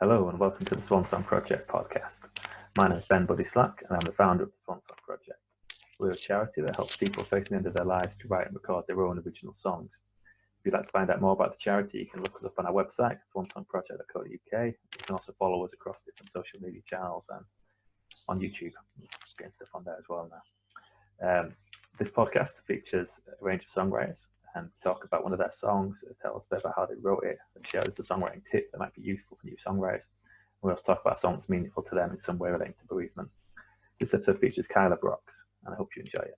Hello and welcome to the Swan Song Project Podcast. My name is Ben Buddy Slack and I'm the founder of the Swan Song Project. We're a charity that helps people facing the end of their lives to write and record their own original songs. If you'd like to find out more about the charity, you can look us up on our website, swansongproject.co.uk. You can also follow us across different social media channels and on YouTube. Getting stuff on there as well now. This podcast features a range of songwriters and talk about one of their songs, tell us a bit about how they wrote it, and share us a songwriting tip that might be useful for new songwriters. We also talk about songs meaningful to them in some way relating to bereavement. This episode features Kyla Brox, and I hope you enjoy it.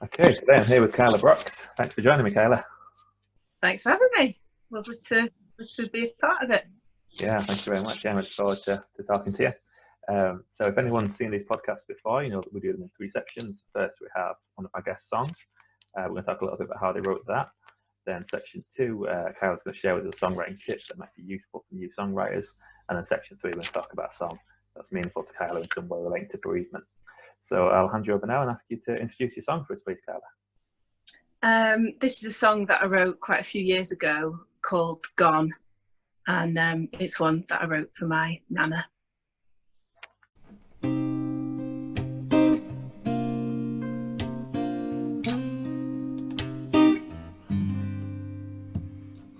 Okay, today I'm here with Kyla Brox. Thanks for joining me, Kyla. Thanks for having me. Lovely to be a part of it. Yeah, thank you very much. Yeah, I look forward to talking to you. So if anyone's seen these podcasts before, you know that we do them in three sections. First, we have one of our guest songs. We're going to talk a little bit about how they wrote that. Then section 2, Kyla's going to share with us a songwriting tips that might be useful for new songwriters. And then section 3, we're going to talk about a song that's meaningful to Kyla in some way relating to bereavement. So I'll hand you over now and ask you to introduce your song for us, please, Kyla. This is a song that I wrote quite a few years ago called Gone, and it's one that I wrote for my nana.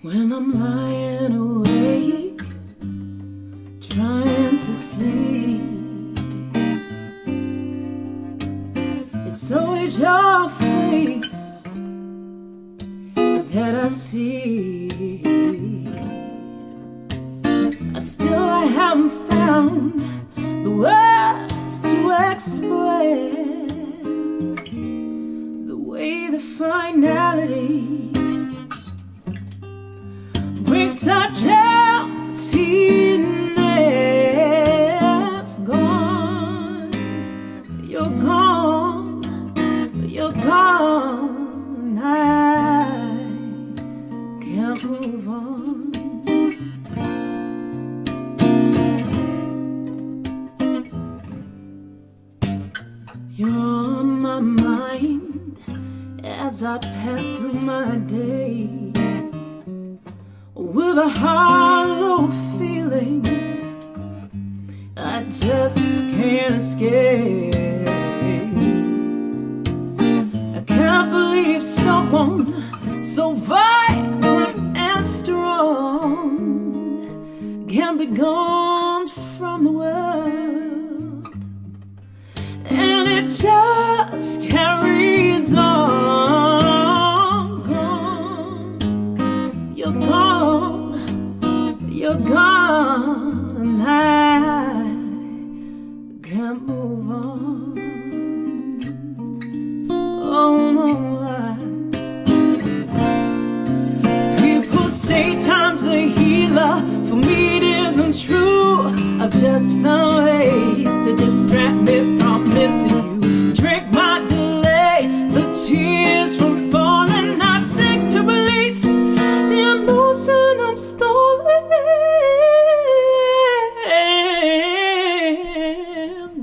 When I'm lying awake, trying to sleep, it's always your face that I see. I haven't found the words to express the way the finality brings such emptiness. Gone, you're gone, you're gone. I can't move on. You're on my mind as I pass through my day, with a hollow feeling I just can't escape. I can't believe someone so vibrant and strong can be gone from the world, and it just carries on. Gone, you're gone, you're gone, and I can't move on. Oh no, people say time's a healer. For me it isn't true. I've just found ways to distract me from missing you. Drink my delay, the tears from falling. I seek to release the emotion I'm stolen.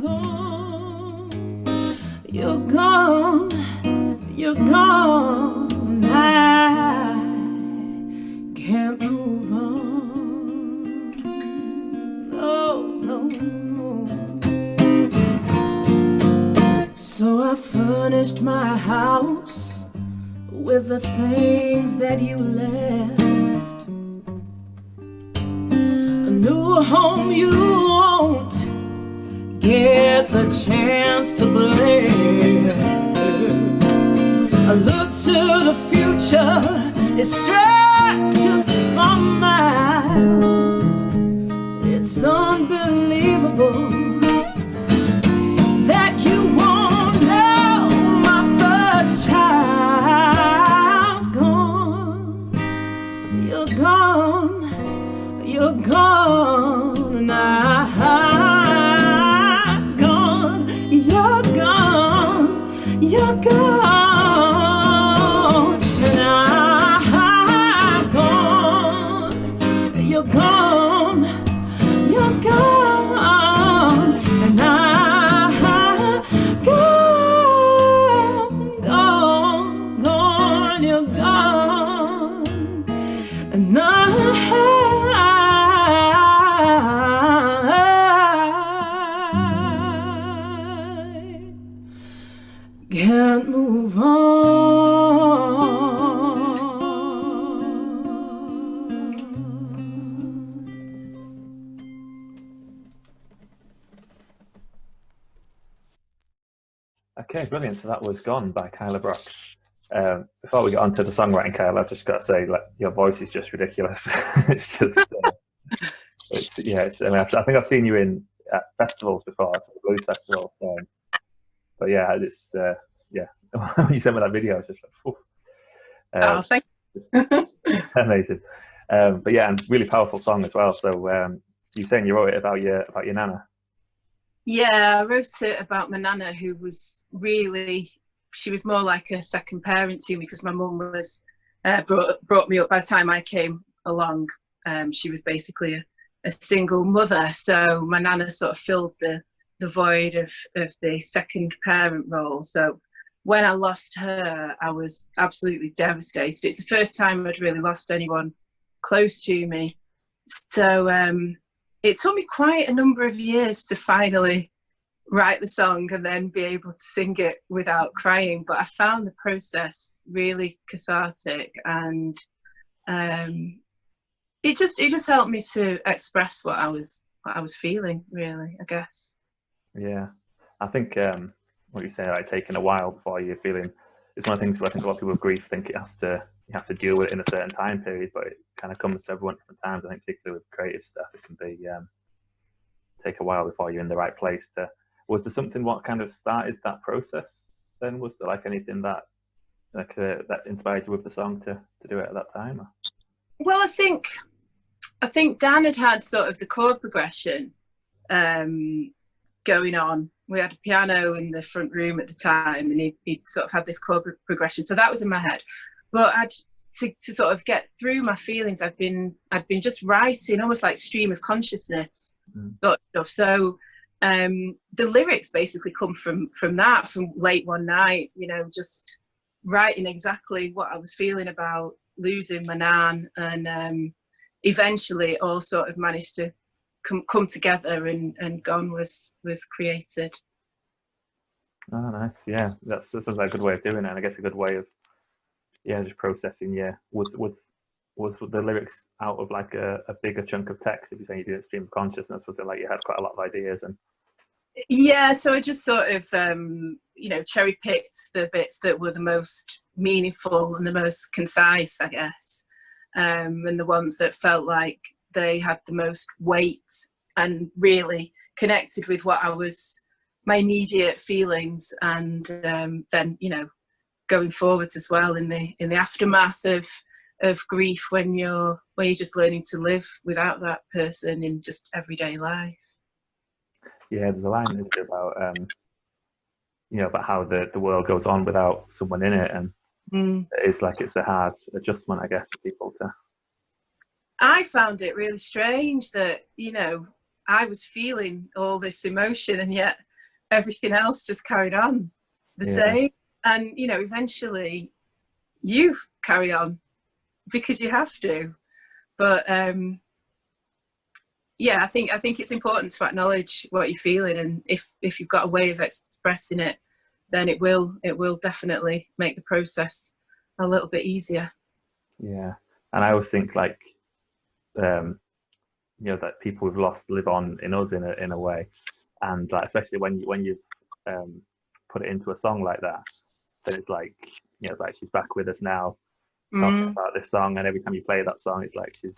Gone, you're gone, you're gone. I can't move on. Oh no. So I furnished my house with the things that you left, a new home you won't get the chance to bless. I look to the future, it stretches for miles. It's unbelievable that you won't know my first child. Gone, you're gone, you're gone, and I'm gone, you're gone, you're gone, and I'm gone, you're gone, you're gone. Okay, brilliant. So that was Gone by Kyla Brox. Before we get on to the songwriting, Kyla, I've just got to say, like, your voice is just ridiculous. It's just, I mean, I think I've seen you at festivals before, so blues festival. But yeah, it's when you sent me that video, I was just like, thank you. Amazing. But yeah, and really powerful song as well. So you're saying you wrote it about your nana? Yeah, I wrote it about my nana, who was she was more like a second parent to me, because my mum was brought me up. By the time I came along, she was basically a single mother. So my nana sort of filled the void of the second parent role. So when I lost her, I was absolutely devastated. It's the first time I'd really lost anyone close to me. So it took me quite a number of years to finally write the song and then be able to sing it without crying. But I found the process really cathartic, and it just helped me to express what I was feeling, really, I guess. Yeah, I think what you say, like taking a while before you're feeling, it's one of the things where I think a lot of people with grief think you have to deal with it in a certain time period, but it kind of comes to everyone at different times. I think particularly with creative stuff, it can be take a while before you're in the right place to. Was there something what kind of started that process then? Was there like anything that that inspired you with the song to do it at that time? Or? Well, I think Dan had sort of the chord progression going on. We had a piano in the front room at the time, and he sort of had this chord progression, so that was in my head. But to sort of get through my feelings, I'd been just writing, almost like stream of consciousness sort of stuff. So the lyrics basically come from late one night, just writing exactly what I was feeling about losing my nan, and eventually it all sort of managed to come together, and Gone was created. Oh, nice. Yeah, that sounds like a good way of doing it, and I guess a good way of just processing. Yeah, was the lyrics out of like a bigger chunk of text? If you're saying you do it stream of consciousness, was it like you had quite a lot of ideas? And yeah, so I just sort of cherry picked the bits that were the most meaningful and the most concise, I guess, and the ones that felt like they had the most weight and really connected with my immediate feelings, and then going forwards as well in the aftermath of grief, when you're just learning to live without that person in just everyday life. Yeah, there's a line about about how the world goes on without someone in it, and it's a hard adjustment, I guess, for people to. I found it really strange that I was feeling all this emotion, and yet everything else just carried on the same. And eventually you carry on because you have to. But I think it's important to acknowledge what you're feeling, and if you've got a way of expressing it, then it will definitely make the process a little bit easier. Yeah, and I always think like that people we've lost live on in us in a way, and like especially when you put it into a song like that, then it's like it's like she's back with us now, talking about this song, and every time you play that song, it's like she's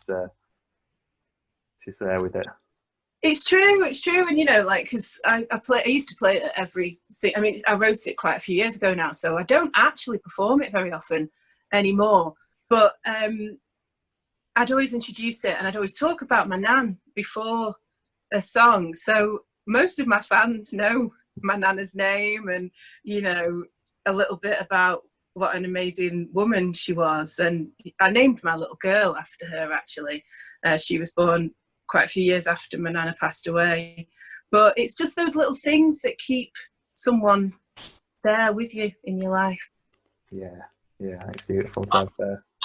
there with it. It's true, and because I used to play it I wrote it quite a few years ago now, so I don't actually perform it very often anymore, but I'd always introduce it, and I'd always talk about my nan before a song, so most of my fans know my nana's name, and a little bit about what an amazing woman she was. And I named my little girl after her, actually. She was born quite a few years after my nana passed away. But it's just those little things that keep someone there with you in your life. Yeah, it's beautiful to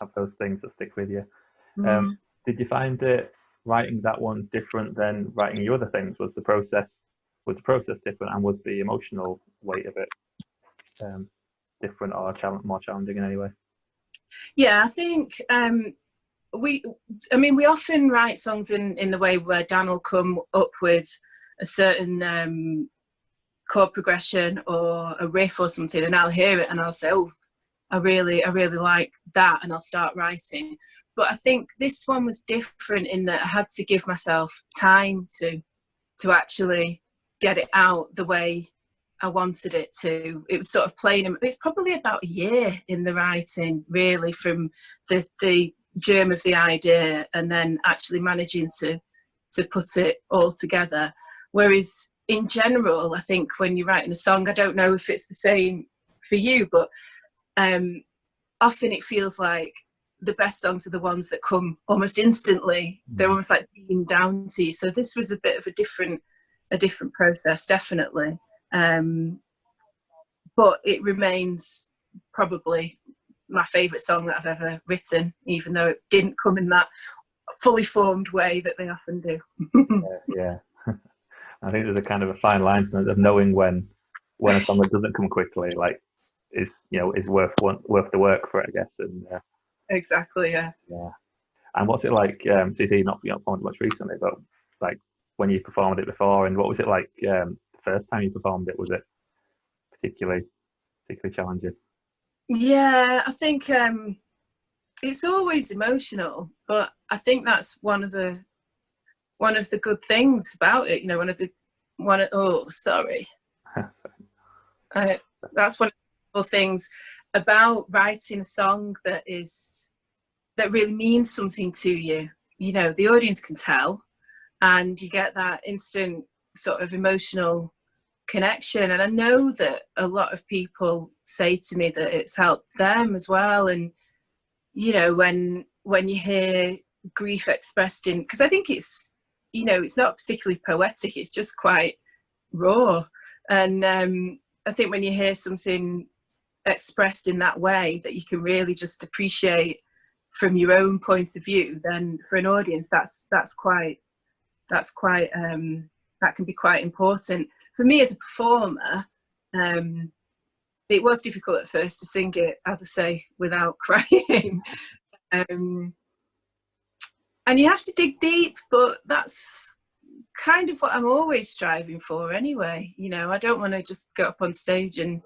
have those things that stick with you. Did you find it writing that one different than writing your other things? Was the process different, and was the emotional weight of it different or more challenging in any way? Yeah, I think we often write songs in the way where Dan will come up with a certain chord progression or a riff or something, and I'll hear it and I'll say, oh, I really like that, and I'll start writing. But I think this one was different in that I had to give myself time to actually get it out the way I wanted it to. It was sort of playing. It's probably about a year in the writing, really, from the germ of the idea and then actually managing to put it all together. Whereas in general, I think when you're writing a song, I don't know if it's the same for you, but often it feels like the best songs are the ones that come almost instantly. They're almost like beamed down to you. So this was a bit of a different process, definitely. But it remains probably my favourite song that I've ever written, even though it didn't come in that fully formed way that they often do. Yeah. I think there's a kind of a fine line of knowing when a song that doesn't come quickly, like, is worth the work for it, I guess. And exactly, yeah. And what's it like? So you say you've not performed much recently, but like when you performed it before, and what was it like the first time you performed it? Was it particularly challenging? Yeah, I think it's always emotional, but I think that's one of the good things about it. That's one of the things about writing a song that really means something to you. The audience can tell, and you get that instant sort of emotional connection. And I know that a lot of people say to me that it's helped them as well. And when you hear grief expressed in, because I think it's not particularly poetic, it's just quite raw. And I think when you hear something expressed in that way that you can really just appreciate from your own point of view, then for an audience that can be quite important. For me as a performer, it was difficult at first to sing it, as I say, without crying. And you have to dig deep, but that's kind of what I'm always striving for anyway. I don't want to just go up on stage and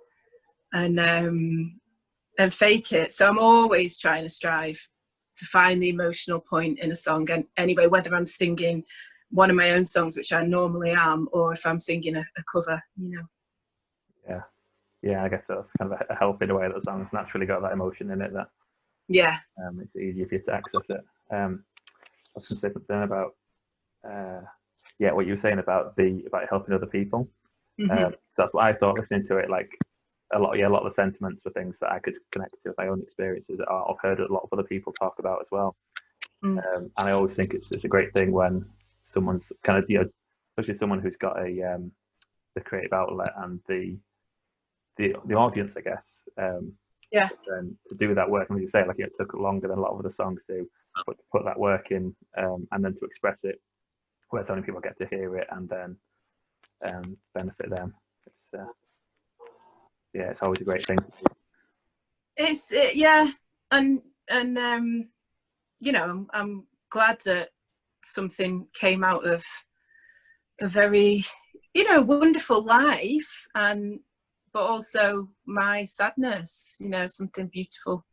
fake it. So I'm always trying to strive to find the emotional point in a song. And anyway, whether I'm singing one of my own songs, which I normally am, or if I'm singing a cover, Yeah, I guess that's kind of a help in a way that the song's naturally got that emotion in it that it's easier for you to access it. I was going to say something about what you were saying about helping other people. So that's what I thought listening to it. Like a lot of the sentiments were things that I could connect to with my own experiences that I've heard a lot of other people talk about as well. And I always think it's a great thing when someone's kind of especially someone who's got the creative outlet and the audience, I guess. To do that work, and as you say, like it took longer than a lot of other songs do, but to put that work in and then to express it where so many people get to hear it and then benefit them. It's always a great thing. I'm glad that something came out of a very wonderful life, but also my sadness. Something beautiful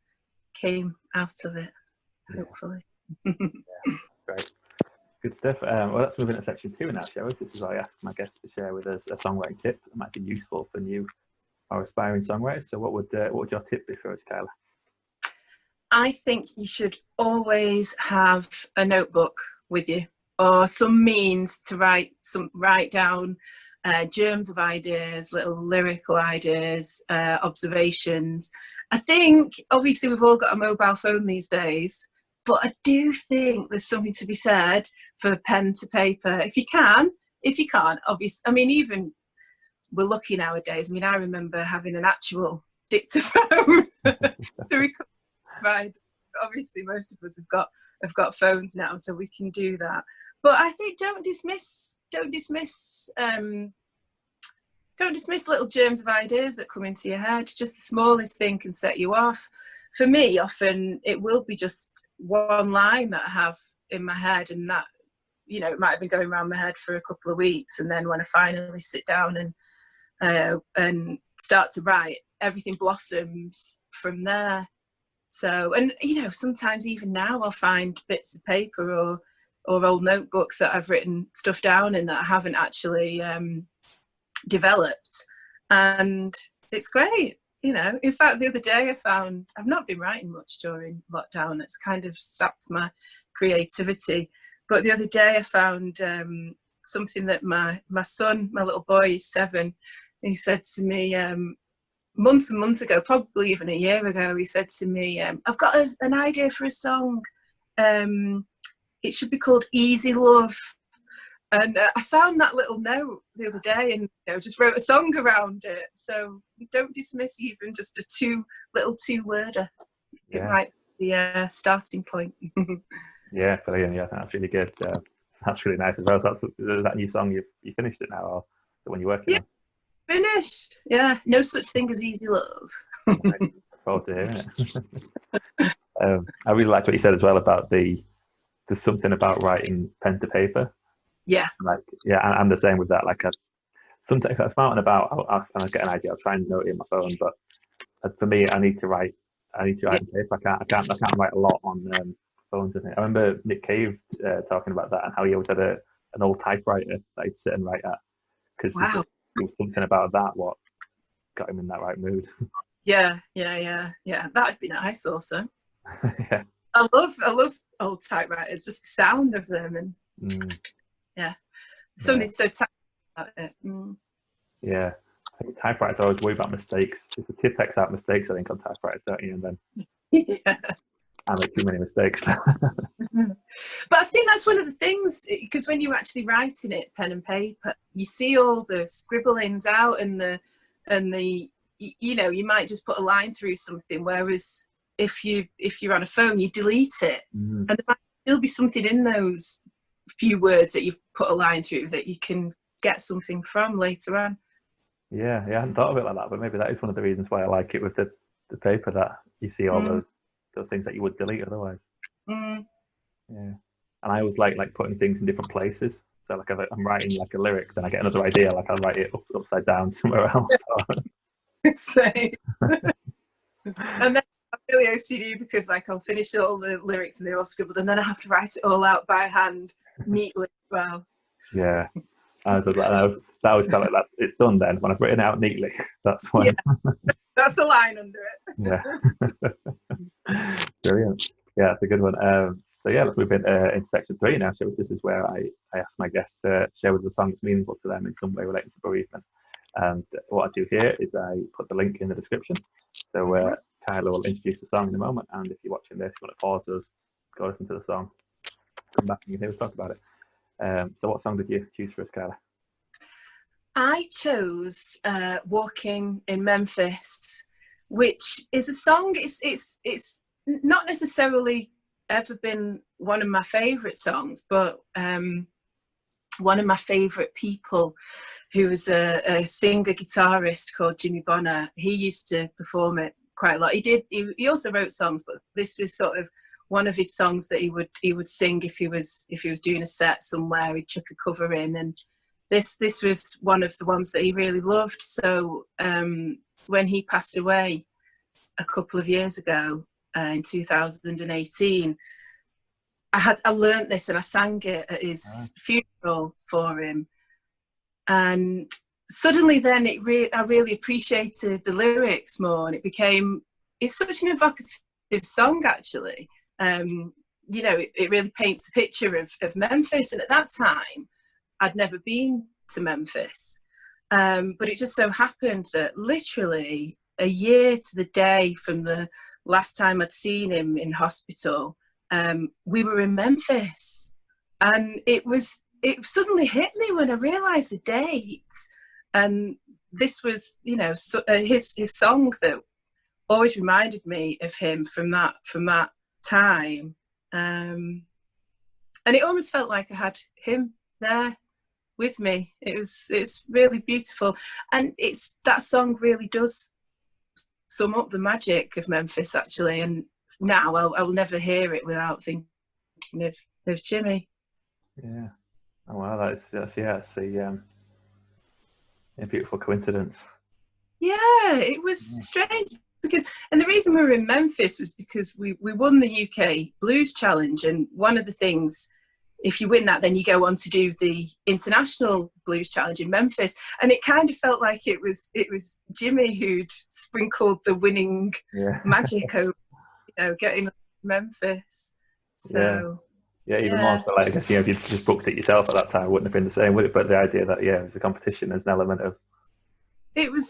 came out of it, hopefully. Great. Good stuff. Well, let's move into section 2 now, shall we? This is where I ask my guests to share with us a songwriting tip that might be useful for new or aspiring songwriters. So what would your tip be for us, Kyla? I think you should always have a notebook with you, or some means to write down germs of ideas, little lyrical ideas, observations. I think obviously we've all got a mobile phone these days, but I do think there's something to be said for pen to paper. If you can't, obviously, I mean, even we're lucky nowadays. I mean, I remember having an actual dictaphone to record. Right. Obviously, most of us have got phones now, so we can do that. But I think don't dismiss little germs of ideas that come into your head. Just the smallest thing can set you off. For me, often it will be just one line that I have in my head, and that it might have been going around my head for a couple of weeks, and then when I finally sit down and start to write, everything blossoms from there. So, and you know, sometimes even now I'll find bits of paper or old notebooks that I've written stuff down in that I haven't actually developed, and it's great. You know, in fact, the other day I found I've not been writing much during lockdown. It's kind of sapped my creativity. But the other day I found something that my son, my little boy, is 7. He said to me months and months ago, probably even a year ago, he said to me, I've got an idea for a song. It should be called Easy Love. And I found that little note the other day and, you know, just wrote a song around it. So don't dismiss even just a two-worder. Yeah. It might be a starting point. Yeah, brilliant. Yeah, that's really good. That's really nice as well. So is that new song, you finished it now, or the one you're working on? Finished. Yeah, no such thing as easy love. Nice. Forward to hearing it. I really liked what you said as well about there's something about writing pen to paper. Yeah. Like, yeah, I'm the same with that. Like, sometimes if I'm out and about, I'll get an idea. I'll try and note it in my phone, but for me, I need to write on paper. I can't write a lot on phones. I think I remember Nick Cave talking about that and how he always had an old typewriter that he'd sit and write at, because Wow. there was something about that what got him in that right mood. Yeah. That'd be nice also. Yeah. I love old typewriters, just the sound of them, and yeah, something so tight about it. Yeah, I think typewriters always worry about mistakes. If the tip X out mistakes, I think, on typewriters, don't you? And then Yeah. I make too many mistakes. But I think that's one of the things, because when you're actually writing it pen and paper, you see all the scribblings out and the you know, you might just put a line through something, whereas if you're on a phone, you delete it, and there might still be something in those few words that you've put a line through that you can get something from later on. Yeah, I hadn't thought of it like that, but maybe that is one of the reasons why I like it with the paper, that you see all those things that you would delete otherwise. Yeah, and I always like putting things in different places. So like if I'm writing like a lyric, then I get another idea, like I'll write it upside down somewhere else. Same. And then I'm really OCD because like I'll finish all the lyrics and they're all scribbled, and then I have to write it all out by hand neatly as well. Yeah. I always tell it that it's done then when I've written it out neatly. That's when. Yeah. That's a line under it. Yeah. Brilliant. Yeah, that's a good one. So yeah, let's move into section 3 now. So this is where I ask my guests to share with the song that's meaningful to them in some way related to bereavement. And what I do here is I put the link in the description. So Kyla will introduce the song in a moment, and if you're watching this, you want to pause us, go listen to the song, come back and you can hear us talk about it. So what song did you choose for us, Kyla? I chose Walkin in Memphis, which is a song, it's not necessarily ever been one of my favourite songs, but one of my favourite people, who was a singer guitarist called Jimmy Bonner, he used to perform it quite a lot. He also wrote songs, but this was sort of one of his songs that he would sing if he was doing a set somewhere. He'd chuck a cover in, and this was one of the ones that he really loved. So when he passed away a couple of years ago, in 2018, I learnt this and I sang it at his funeral for him, and suddenly then I really appreciated the lyrics more, and it's such an evocative song actually. You know, it really paints a picture of Memphis, and at that time I'd never been to Memphis, but it just so happened that literally a year to the day from the last time I'd seen him in hospital, we were in Memphis, and it suddenly hit me when I realised the date, and this was, you know, his song that always reminded me of him from that time, and it almost felt like I had him there with me. It's really beautiful, and that song really does sum up the magic of Memphis actually, and now I will never hear it without thinking of Jimmy. Yeah. Oh wow, that's A beautiful coincidence. Yeah, it was strange and the reason we were in Memphis was because we won the UK Blues Challenge, and one of the things, if you win that, then you go on to do the International Blues Challenge in Memphis, and it kind of felt like it was Jimmy who'd sprinkled the winning magic over, getting to Memphis. So even more so, like, I guess, if you just booked it yourself at that time, it wouldn't have been the same, would it? But the idea that it was a competition, there's an element of it was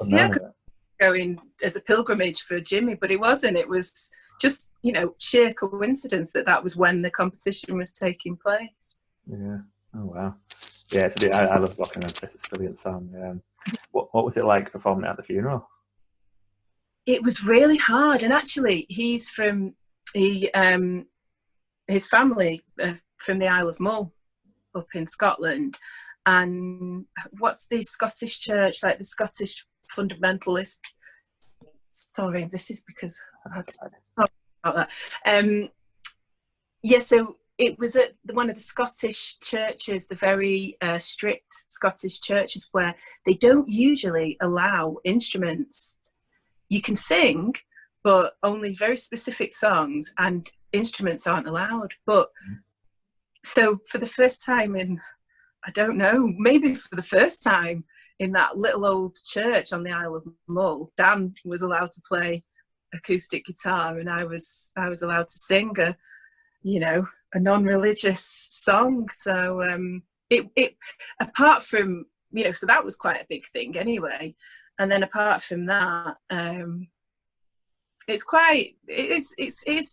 going as a pilgrimage for Jimmy, but it wasn't. It was just sheer coincidence that was when the competition was taking place. Yeah. Oh wow. Yeah, I love Walkin. It's a brilliant song. What was it like performing it at the funeral? It was really hard, and actually, he's from his family from the Isle of Mull, up in Scotland, and what's the Scottish church, like the Scottish fundamentalist? Sorry, this is because I had to talk about that. So it was at one of the Scottish churches, the very strict Scottish churches, where they don't usually allow instruments. You can sing, but only very specific songs, and instruments aren't allowed. But so for the first time I don't know, maybe for the first time in that little old church on the Isle of Mull, Dan was allowed to play acoustic guitar, and I was allowed to sing a non-religious song. So it apart from so that was quite a big thing anyway. And then apart from that, it's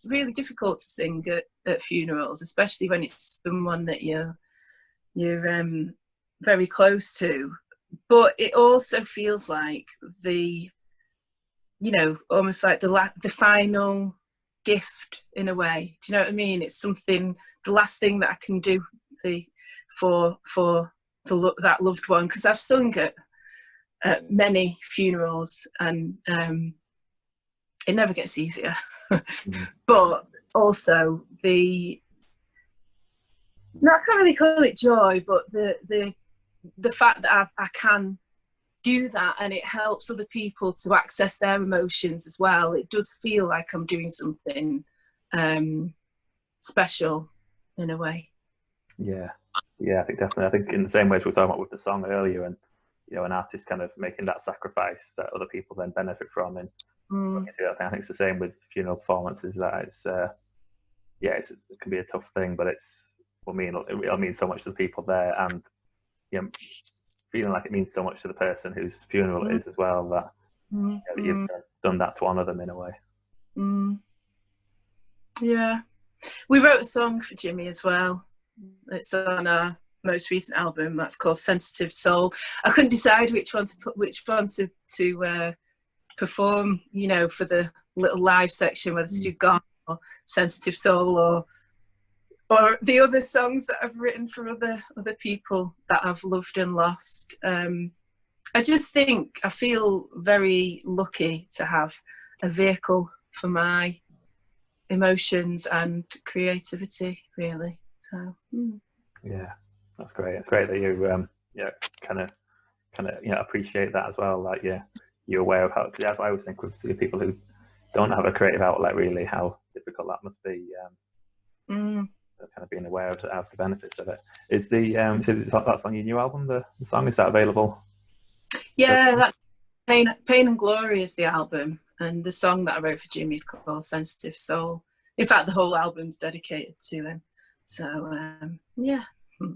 really difficult to sing at funerals, especially when it's someone that you're very close to. But it also feels like almost like the final gift in a way. Do you know what I mean? It's something, the last thing that I can do for that loved one, because I've sung at many funerals, and it never gets easier. But also I can't really call it joy, but the fact that I can do that, and it helps other people to access their emotions as well. It does feel like I'm doing something special in a way. Yeah, I think definitely. I think in the same way as we were talking about with the song earlier, and an artist kind of making that sacrifice that other people then benefit from, and I think it's the same with funeral performances. That it can be a tough thing, but it'll mean so much to the people there, and feeling like it means so much to the person whose funeral it is as well, that you've done that to honour them in a way. Yeah, we wrote a song for Jimmy as well. It's on our most recent album. That's called Sensitive Soul. I couldn't decide which one to perform, for the little live section, whether to do Gone or Sensitive Soul or the other songs that I've written for other people that I've loved and lost. I just think I feel very lucky to have a vehicle for my emotions and creativity, really. So yeah, that's great. It's great that you kind of appreciate that as well. Like you're aware of how. Because I always think with people who don't have a creative outlet, really, how difficult that must be. Kind of being aware of the benefits of it. Is that's on your new album? The song, is that available? Yeah, that's Pain and Glory is the album, and the song that I wrote for Jimmy is called Sensitive Soul. In fact, the whole album's dedicated to him. So yeah.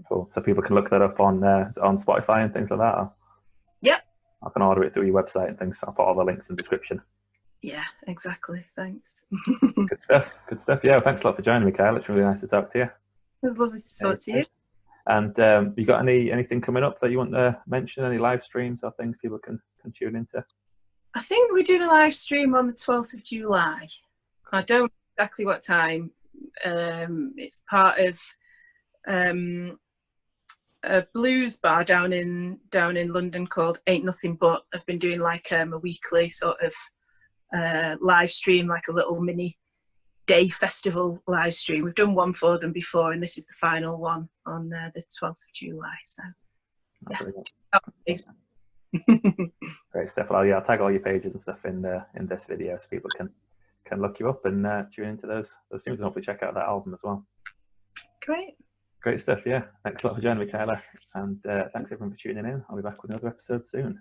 Cool. So people can look that up on Spotify and things like that. Yep. I can order it through your website and things. I'll put all the links in the description. Yeah, exactly. Thanks. Good stuff. Yeah, thanks a lot for joining me, Kyla. It's really nice to talk to you. It was lovely to talk to you. And you got anything coming up that you want to mention? Any live streams or things people can tune into? I think we're doing a live stream on the 12th of July. I don't know exactly what time. It's part of a blues bar down in London called Ain't Nothing But. I've been doing like a weekly sort of live stream, like a little mini day festival live stream. We've done one for them before, and this is the final one on the 12th of July. So yeah. Great stuff. Well, yeah, I'll tag all your pages and stuff in this video so people can look you up and tune into those tunes and hopefully check out that album as well. Great stuff. Yeah, thanks a lot for joining me, Kyla, and thanks everyone for tuning in. I'll be back with another episode soon.